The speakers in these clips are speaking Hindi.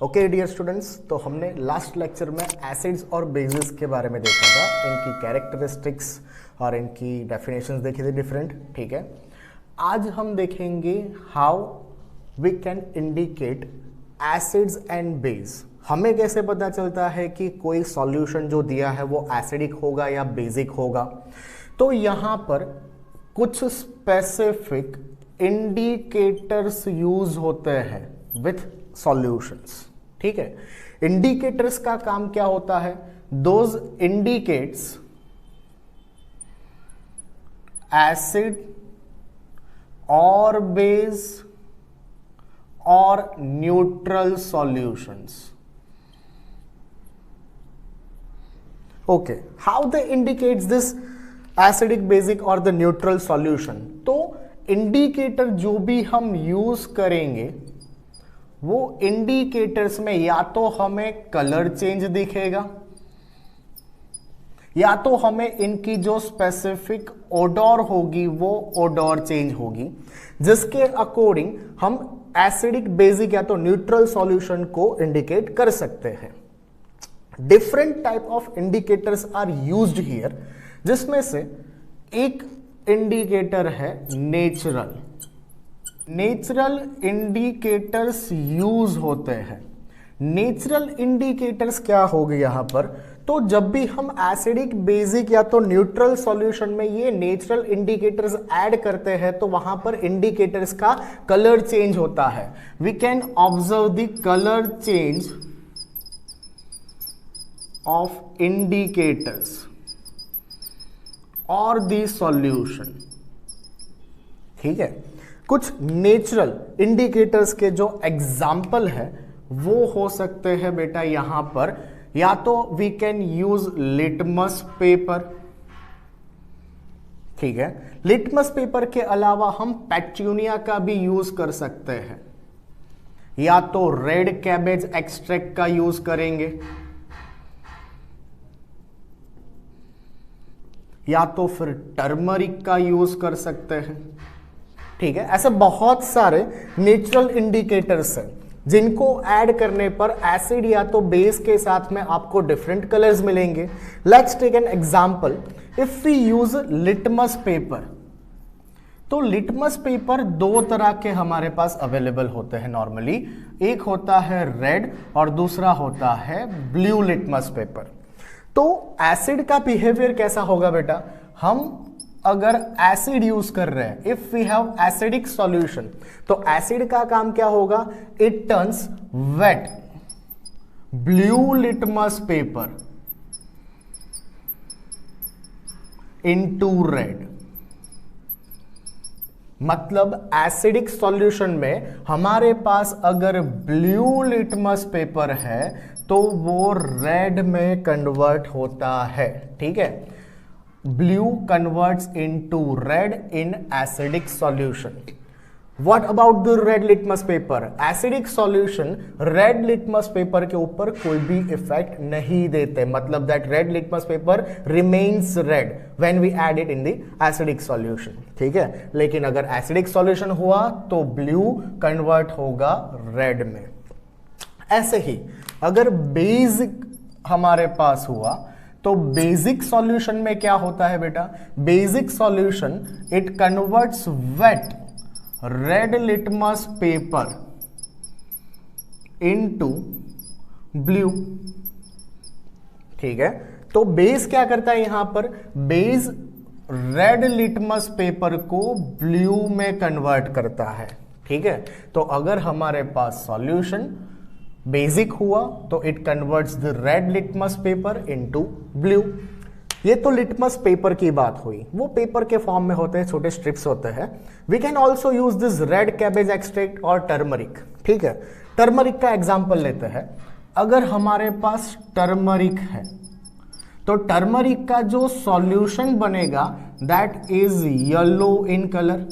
ओके डियर स्टूडेंट्स, तो हमने लास्ट लेक्चर में एसिड्स और बेसिस के बारे में देखा था, इनकी कैरेक्टरिस्टिक्स और इनकी डेफिनेशंस देखी थी डिफरेंट। ठीक है, आज हम देखेंगे how we can indicate acids and base. हमें कैसे पता चलता है कि कोई सॉल्यूशन जो दिया है वो एसिडिक होगा या बेसिक होगा। तो यहाँ पर कुछ स्पेसिफिक इंडिकेटर्स यूज होते हैं विथ सॉल्यूशंस। ठीक है, इंडिकेटर्स का काम क्या होता है? दोज इंडिकेट्स एसिड और बेस और neutral solutions. Okay, how they indicates this acidic, basic और द न्यूट्रल सॉल्यूशन? तो इंडिकेटर जो भी हम यूज करेंगे वो इंडिकेटर्स में या तो हमें कलर चेंज दिखेगा या तो हमें इनकी जो स्पेसिफिक ओडोर होगी वो ओडोर चेंज होगी, जिसके अकॉर्डिंग हम एसिडिक, बेसिक या तो न्यूट्रल सॉल्यूशन को इंडिकेट कर सकते हैं। Different type of indicators are used here, जिसमें से एक इंडिकेटर है नेचुरल। नेचुरल इंडिकेटर्स यूज होते हैं। नेचुरल इंडिकेटर्स क्या होगी यहां पर? तो जब भी हम एसिडिक, बेसिक या तो न्यूट्रल सॉल्यूशन में ये नेचुरल इंडिकेटर्स ऐड करते हैं तो वहां पर इंडिकेटर्स का कलर चेंज होता है। We can observe the colour change of indicators और द सॉल्यूशन। ठीक है, कुछ नेचुरल इंडिकेटर्स के जो एग्जाम्पल है वो हो सकते हैं बेटा यहां पर, या तो we can use litmus paper. ठीक है, लिटमस पेपर के अलावा हम पेट्यूनिया का भी यूज कर सकते हैं, या तो रेड कैबेज एक्सट्रैक्ट का यूज करेंगे, या तो फिर टर्मरिक का यूज कर सकते हैं। ठीक है, ऐसे बहुत सारे नेचुरल इंडिकेटर्स हैं जिनको ऐड करने पर एसिड या तो बेस के साथ में आपको डिफरेंट कलर्स मिलेंगे। Let's take an example, if we use litmus paper. तो लिटमस पेपर दो तरह के हमारे पास अवेलेबल होते हैं नॉर्मली, एक होता है रेड और दूसरा होता है ब्लू लिटमस पेपर। तो एसिड का बिहेवियर कैसा होगा बेटा? हम अगर एसिड यूज कर रहे हैं, if we have acidic solution, तो एसिड का काम क्या होगा? It turns wet blue litmus paper into red. मतलब एसिडिक सॉल्यूशन में हमारे पास अगर ब्लू लिटमस पेपर है तो वो रेड में कन्वर्ट होता है। ठीक है, blue converts into red in acidic solution. What about the red litmus paper? Acidic solution red litmus paper के ऊपर कोई भी इफेक्ट नहीं देते, मतलब that red litmus paper remains red when we add it in the acidic solution. ठीक है, लेकिन अगर एसिडिक सॉल्यूशन हुआ तो ब्लू कन्वर्ट होगा रेड में। ऐसे ही अगर बेसिक हमारे पास हुआ तो बेसिक सॉल्यूशन में क्या होता है बेटा? Basic solution it converts wet red litmus paper into blue. ठीक है, तो बेस क्या करता है यहां पर? बेस रेड लिटमस पेपर को ब्लू में कन्वर्ट करता है। ठीक है, तो अगर हमारे पास सॉल्यूशन बेसिक हुआ तो it converts the red litmus paper into blue. ये तो लिटमस पेपर की बात हुई, वो पेपर के फॉर्म में होते हैं, छोटे स्ट्रिप्स होते हैं। We can also use this red cabbage extract और टर्मरिक। ठीक है, टर्मरिक का एग्जाम्पल लेते हैं। अगर हमारे पास टर्मरिक है तो टर्मरिक का जो सॉल्यूशन बनेगा that is yellow in colour.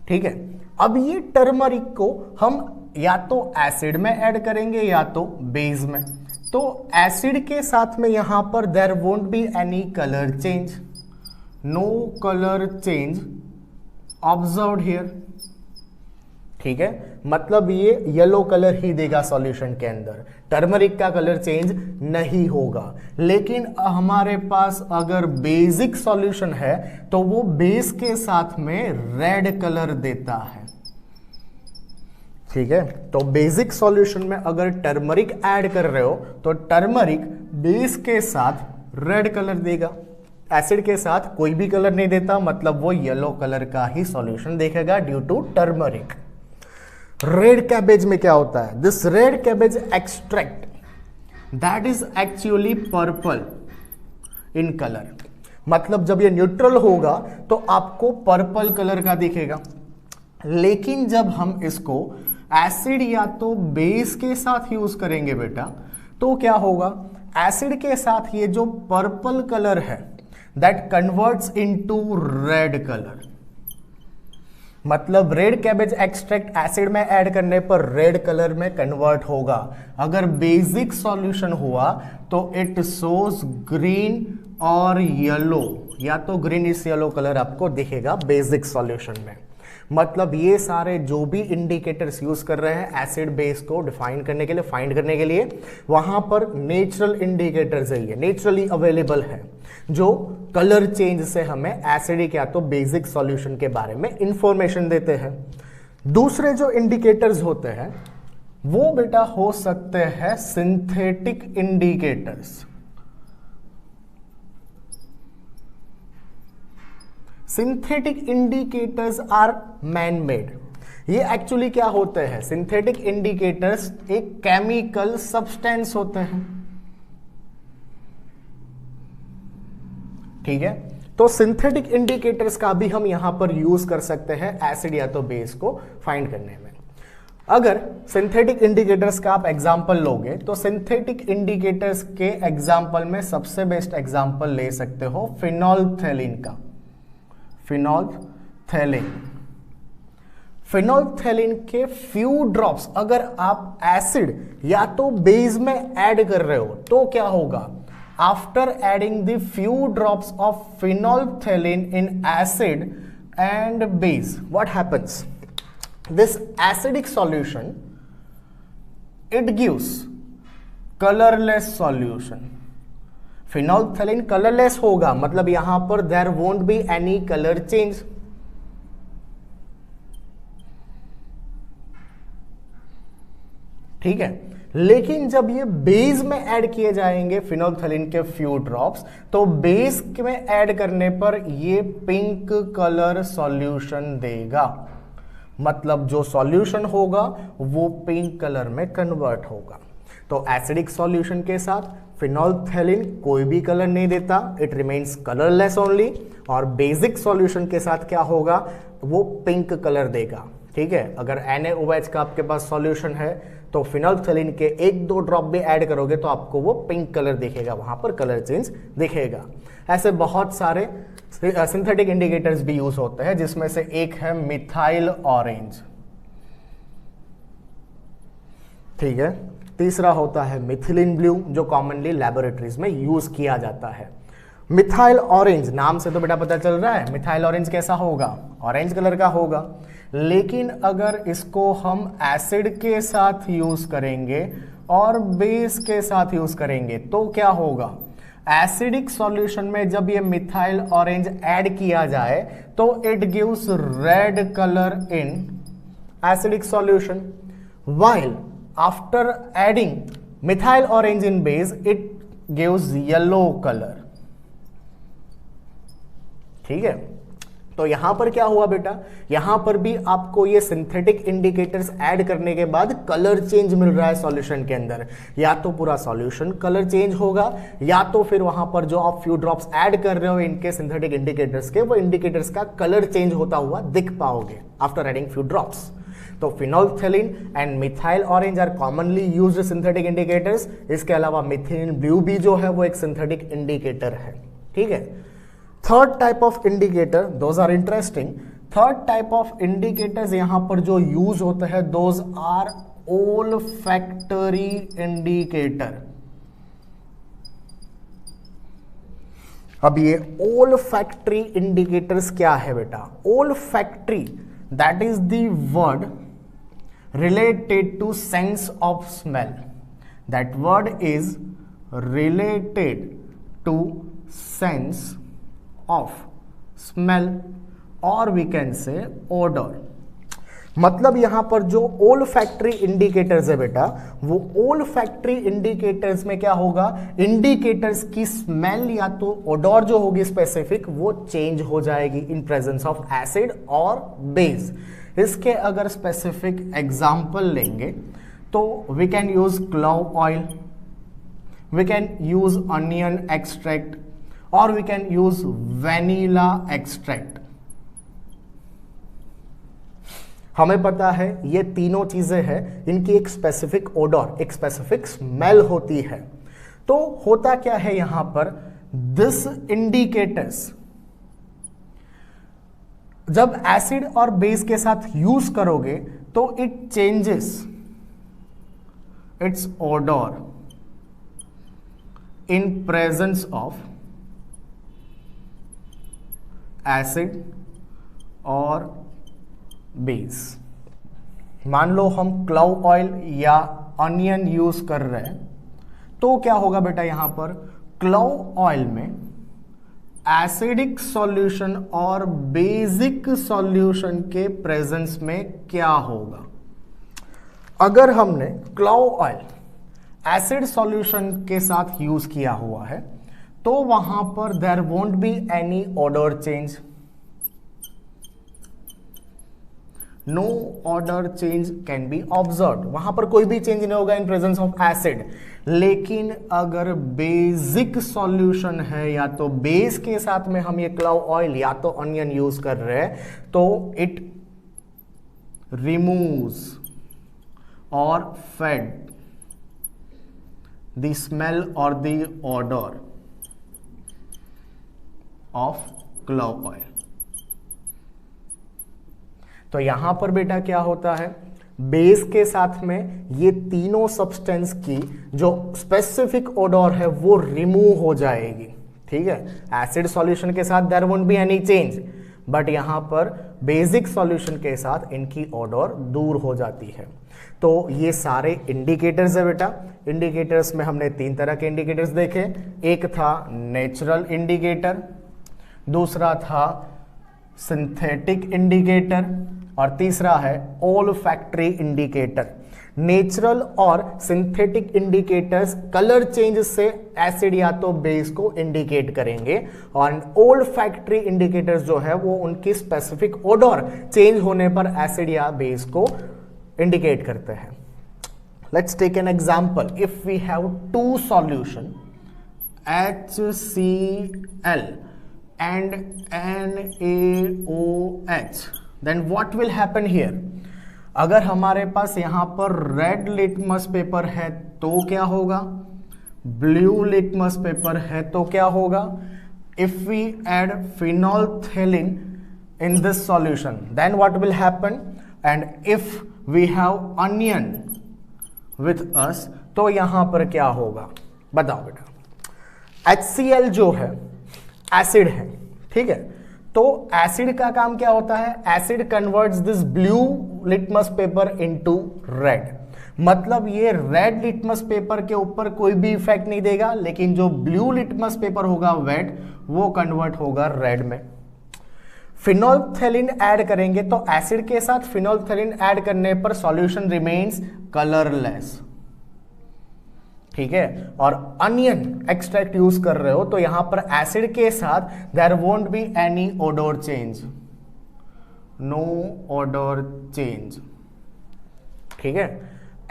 ठीक है, अब ये टर्मरिक को हम या तो एसिड में ऐड करेंगे या तो बेस में। तो एसिड के साथ में यहां पर there won't be any colour change, no colour change observed here. ठीक है, मतलब ये येलो कलर ही देगा सॉल्यूशन के अंदर, टर्मरिक का कलर चेंज नहीं होगा। लेकिन हमारे पास अगर बेसिक सॉल्यूशन है तो वो बेस के साथ में रेड कलर देता है। ठीक है, तो बेसिक सॉल्यूशन में अगर टर्मरिक ऐड कर रहे हो तो टर्मरिक बेस के साथ रेड कलर देगा, एसिड के साथ कोई भी कलर नहीं देता, मतलब वो येलो कलर का ही सॉल्यूशन देखेगा due to turmeric. Red cabbage में क्या होता है, this red cabbage extract that is actually purple in colour, मतलब जब ये न्यूट्रल होगा तो आपको पर्पल कलर का दिखेगा। लेकिन जब हम इसको एसिड या तो बेस के साथ यूज करेंगे बेटा, तो क्या होगा, एसिड के साथ ये जो पर्पल कलर है that converts into red colour, मतलब रेड कैबेज एक्सट्रैक्ट एसिड में ऐड करने पर रेड कलर में कन्वर्ट होगा। अगर बेसिक सॉल्यूशन हुआ तो इट शोज ग्रीन और येलो, या तो ग्रीनिश येलो कलर आपको दिखेगा बेसिक सॉल्यूशन में। मतलब ये सारे जो भी इंडिकेटर्स यूज कर रहे हैं एसिड बेस को डिफाइन करने के लिए, फाइंड करने के लिए, वहां पर नेचुरल इंडिकेटर्स है, ये नेचुरली अवेलेबल है, जो कलर चेंज से हमें एसिडिक या तो बेसिक सॉल्यूशन के बारे में इंफॉर्मेशन देते हैं। दूसरे जो इंडिकेटर्स होते हैं वो बेटा हो सकते हैं synthetic indicators. Synthetic indicators are man made. ये एक्चुअली क्या होते हैं, सिंथेटिक इंडिकेटर्स एक केमिकल सब्सटेंस होते हैं। ठीक है, तो सिंथेटिक इंडिकेटर्स का भी हम यहां पर यूज कर सकते हैं एसिड या तो बेस को फाइंड करने में। अगर सिंथेटिक इंडिकेटर्स का आप एग्जांपल लोगे तो सिंथेटिक इंडिकेटर्स के एग्जांपल में सबसे बेस्ट एग्जांपल ले सकते हो फिनोल्फथैलीन का। फिनोल्फथैलीन, फिनोल्फथैलीन के फ्यू ड्रॉप्स अगर आप एसिड या तो बेस में ऐड कर रहे हो तो क्या होगा, after adding the few drops of phenolphthalein in acid and base, what happens, this acidic solution it gives colourless solution. Phenolphthalein colourless होगा, मतलब यहां पर there won't be any colour change. ठीक है, लेकिन जब ये बेस में ऐड किए जाएंगे फिनोल्फथैलीन के फ्यू ड्रॉप्स, तो बेस में ऐड करने पर ये पिंक कलर सॉल्यूशन देगा, मतलब जो सॉल्यूशन होगा वो पिंक कलर में कन्वर्ट होगा। तो एसिडिक सॉल्यूशन के साथ फिनोल्फथैलीन कोई भी कलर नहीं देता, इट रिमेन्स कलरलेस ओनली, और बेसिक सॉल्यूशन के साथ क्या होगा, वो पिंक कलर देगा। ठीक है, अगर NaOH का आपके पास सॉल्यूशन है तो फिनोल्फथैलीन के एक दो ड्रॉप भी ऐड करोगे तो आपको वो पिंक कलर दिखेगा, वहां पर कलर चेंज दिखेगा। ऐसे बहुत सारे सिंथेटिक इंडिकेटर्स भी यूज होते हैं, जिसमें से एक है मिथाइल ऑरेंज। ठीक है, तीसरा होता है मिथिलीन ब्लू, जो कॉमनली लैबोरेटरीज में यूज किया जाता है। मिथाइल ऑरेंज नाम से तो बेटा पता चल रहा है मिथाइल ऑरेंज कैसा होगा, ऑरेंज कलर का होगा। लेकिन अगर इसको हम एसिड के साथ यूज करेंगे और बेस के साथ यूज करेंगे तो क्या होगा, एसिडिक सॉल्यूशन में जब ये मिथाइल ऑरेंज ऐड किया जाए तो it gives red colour in acidic solution, while after adding methyl orange in base it gives yellow color। ठीक है, तो यहां पर क्या हुआ बेटा, यहां पर भी आपको ये सिंथेटिक इंडिकेटर्स ऐड करने के बाद कलर चेंज मिल रहा है सॉल्यूशन के अंदर। या तो पूरा सॉल्यूशन कलर चेंज होगा, या तो फिर वहां पर जो आप फ्यू ड्रॉप्स ऐड कर रहे हो इनके सिंथेटिक इंडिकेटर्स के, वो इंडिकेटर्स का कलर चेंज होता हुआ दिख पाओगे आफ्टर एडिंग फ्यू ड्रॉप्स। तो phenolphthalein and methyl orange are commonly used synthetic indicators. इसके अलावा मिथिलीन ब्लू भी जो है वो एक सिंथेटिक इंडिकेटर है। ठीक है, third type of indicator, those are interesting. Third type of indicators यहां पर जो यूज होते हैं, दोज आर ओल्फैक्टरी इंडिकेटर। अब ये ओल्फैक्टरी इंडिकेटर्स क्या है बेटा, olfactory that is the word related to sense of smell. That word is related to sense of smell or we can say odor. मतलब यहां पर जो ओल्फैक्टरी इंडिकेटर्स है बेटा, वो ओल्फैक्टरी इंडिकेटर्स में क्या होगा, इंडिकेटर्स की स्मेल या तो ओडोर जो होगी स्पेसिफिक वो चेंज हो जाएगी इन प्रेजेंस ऑफ एसिड और बेस. इसके अगर स्पेसिफिक एग्जांपल लेंगे तो we can use clove oil, we can use onion extract और we can use vanilla extract. हमें पता है ये तीनों चीजें हैं, इनकी एक स्पेसिफिक ओडर, एक स्पेसिफिक स्मेल होती है. तो होता क्या है यहां पर, दिस इंडिकेटर्स जब एसिड और बेस के साथ यूज करोगे तो it changes its odour in presence of acid और बेस. मान लो हम क्लोव ऑयल या अनियन यूज कर रहे हैं तो क्या होगा बेटा, यहां पर क्लोव ऑयल में एसिडिक सॉल्यूशन और बेसिक सॉल्यूशन के प्रेजेंस में क्या होगा. अगर हमने क्लोव ऑयल एसिड सॉल्यूशन के साथ यूज किया हुआ है तो वहां पर there won't be any odour change, no odour change can be observe. वहां पर कोई भी चेंज नहीं होगा इन प्रेजेंस ऑफ एसिड. लेकिन अगर बेसिक सॉल्यूशन है या तो बेस के साथ में हम ये क्लोव ऑयल या तो अनियन यूज कर रहे हैं तो इट रिमूव्स और फेड द स्मेल और the order of clove oil. तो यहां पर बेटा क्या होता है, बेस के साथ में ये तीनों सब्सटेंस की जो स्पेसिफिक ओडर है वो रिमूव हो जाएगी. ठीक है, एसिड सॉल्यूशन के साथ there won't be any change, but यहां पर बेसिक सॉल्यूशन के साथ इनकी ओडर दूर हो जाती है. तो ये सारे इंडिकेटर्स है बेटा. इंडिकेटर्स में हमने तीन तरह के इंडिकेटर्स देखे. एक था नेचुरल इंडिकेटर, दूसरा था सिंथेटिक इंडिकेटर और तीसरा है ओल्फैक्टरी इंडिकेटर. नेचुरल और सिंथेटिक इंडिकेटर्स कलर चेंज से एसिड या तो बेस को इंडिकेट करेंगे और ओल्फैक्टरी इंडिकेटर्स जो है वो उनकी स्पेसिफिक ओडर चेंज होने पर एसिड या बेस को इंडिकेट करते हैं. Let's take an example. If we have two solution HCl and NaOH, then what will happen here? अगर हमारे पास यहां पर रेड लिटमस पेपर है तो क्या होगा, ब्लू लिटमस पेपर है तो क्या होगा. If we add phenolphthalein in this solution then what will happen, and if we have onion with us तो यहां पर क्या होगा, बताओ बेटा. HCl जो है एसिड है, ठीक है. तो एसिड का काम क्या होता है, acid converts this blue litmus paper into red. मतलब ये रेड लिटमस पेपर के ऊपर कोई भी इफेक्ट नहीं देगा, लेकिन जो ब्लू लिटमस पेपर होगा वेट वो कन्वर्ट होगा रेड में. फिनोल्फथैलीन ऐड करेंगे तो एसिड के साथ फिनोल्फथैलीन ऐड करने पर सॉल्यूशन रिमेन्स कलरलेस. ठीक है, और अनियन एक्सट्रैक्ट यूज कर रहे हो तो यहां पर एसिड के साथ there won't be any odour change, no odour change. ठीक है.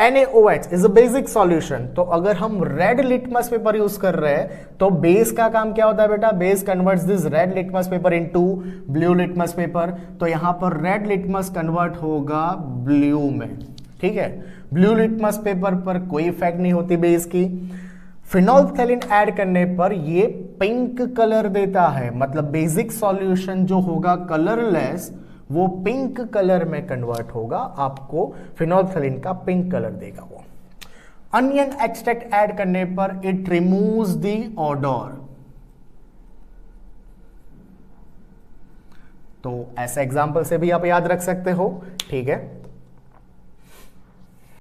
NaOH is a basic solution. तो अगर हम रेड लिटमस पेपर यूज कर रहे हैं तो बेस का काम क्या होता है बेटा, base converts this red litmus paper into blue litmus paper. तो यहां पर रेड लिटमस कन्वर्ट होगा ब्लू में. ठीक है, ब्लू लिटमस पेपर पर कोई इफेक्ट नहीं होती बेस की. फिनोल्फथैलीन ऐड करने पर ये पिंक कलर देता है, मतलब बेसिक सॉल्यूशन जो होगा कलरलेस वो पिंक कलर में कन्वर्ट होगा, आपको फिनोल्फथैलीन का पिंक कलर देगा वो. अनियन एक्सट्रैक्ट ऐड करने पर इट रिमूव्स द ऑडर. तो ऐसे एग्जांपल से भी आप याद रख सकते हो. ठीक है.